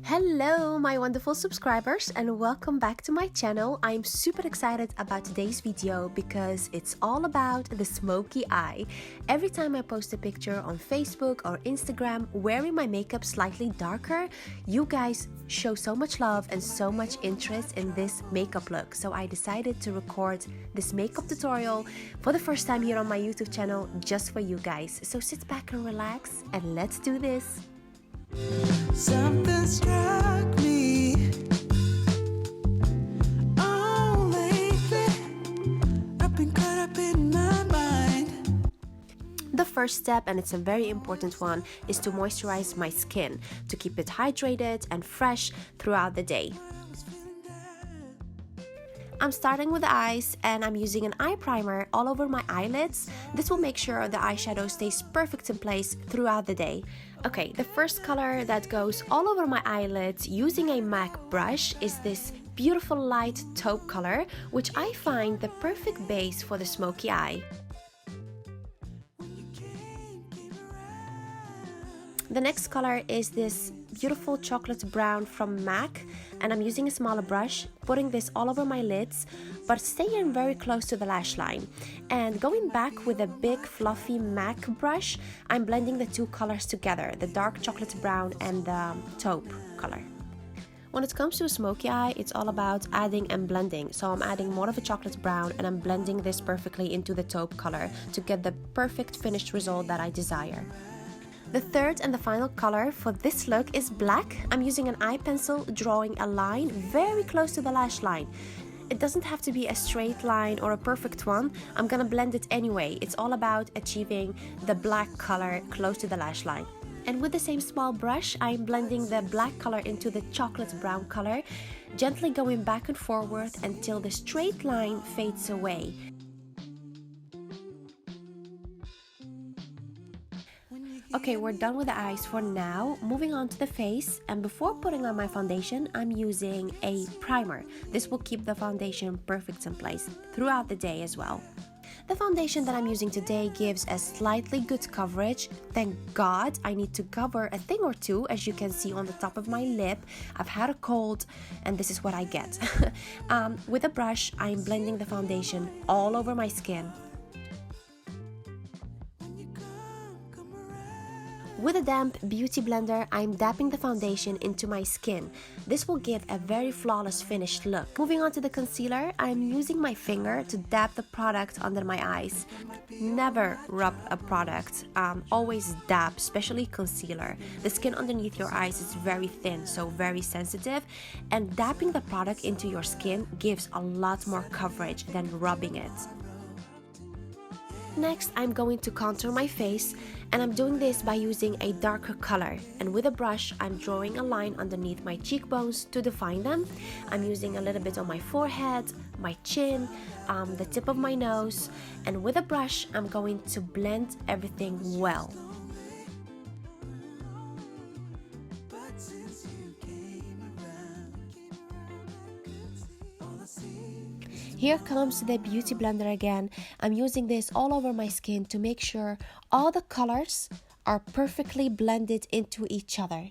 Hello my wonderful subscribers and welcome back to my channel. I'm super excited about today's video because it's all about the smoky eye. Every time I post a picture on Facebook or Instagram wearing my makeup slightly darker, you guys show so much love and so much interest in this makeup look. So I decided to record this makeup tutorial for the first time here on my YouTube channel just for you guys. So sit back and relax and let's do this. Something struck me. Oh, lately I've been caught up in my mind. The first step, and it's a very important one, is to moisturize my skin to keep it hydrated and fresh throughout the day. I'm starting with the eyes and I'm using an eye primer all over my eyelids. This will make sure the eyeshadow stays perfect in place throughout the day. Okay, the first color that goes all over my eyelids using a MAC brush is this beautiful light taupe color, which I find the perfect base for the smoky eye. The next color is this beautiful chocolate brown from MAC, and I'm using a smaller brush, putting this all over my lids, but staying very close to the lash line. And going back with a big fluffy MAC brush, I'm blending the two colors together, the dark chocolate brown and the taupe color. When it comes to a smoky eye, it's all about adding and blending. So I'm adding more of a chocolate brown and I'm blending this perfectly into the taupe color to get the perfect finished result that I desire. The third and the final color for this look is black. I'm using an eye pencil, drawing a line very close to the lash line. It doesn't have to be a straight line or a perfect one. I'm gonna blend it anyway. It's all about achieving the black color close to the lash line. And with the same small brush, I'm blending the black color into the chocolate brown color, gently going back and forward until the straight line fades away. Okay, we're done with the eyes for now. Moving on to the face, and before putting on my foundation, I'm using a primer. This will keep the foundation perfect in place throughout the day as well. The foundation that I'm using today gives a slightly good coverage. Thank God. I need to cover a thing or two, as you can see on the top of my lip. I've had a cold and this is what I get. With a brush, I'm blending the foundation all over my skin. With a damp beauty blender, I'm dapping the foundation into my skin. This will give a very flawless finished look. Moving on to the concealer, I'm using my finger to dab the product under my eyes. Never rub a product, always dab, especially concealer. The skin underneath your eyes is very thin, so very sensitive, and dabbing the product into your skin gives a lot more coverage than rubbing it. Next, I'm going to contour my face, and I'm doing this by using a darker color. And with a brush, I'm drawing a line underneath my cheekbones to define them. I'm using a little bit on my forehead, my chin, the tip of my nose, and with a brush, I'm going to blend everything well. Here comes the beauty blender again. I'm using this all over my skin to make sure all the colors are perfectly blended into each other.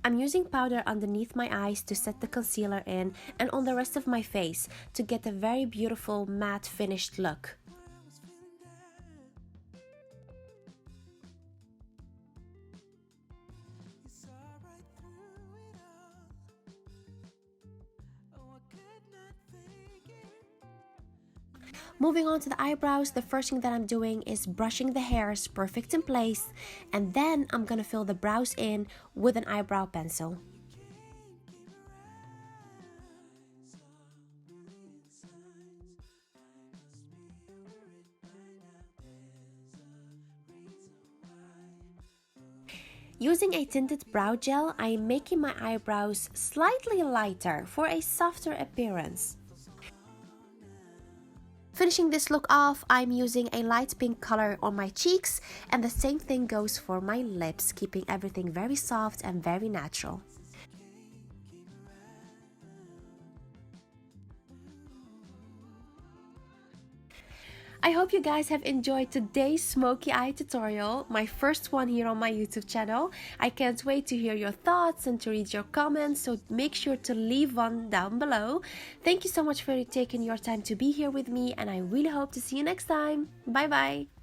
I'm using powder underneath my eyes to set the concealer in and on the rest of my face to get a very beautiful matte finished look. Moving on to the eyebrows, the first thing that I'm doing is brushing the hairs perfect in place, and then I'm gonna fill the brows in with an eyebrow pencil. Using a tinted brow gel, I'm making my eyebrows slightly lighter for a softer appearance. Finishing this look off, I'm using a light pink color on my cheeks, and the same thing goes for my lips, keeping everything very soft and very natural. I hope you guys have enjoyed today's smoky eye tutorial, my first one here on my YouTube channel. I can't wait to hear your thoughts and to read your comments, so make sure to leave one down below. Thank you so much for taking your time to be here with me, and I really hope to see you next time. Bye bye!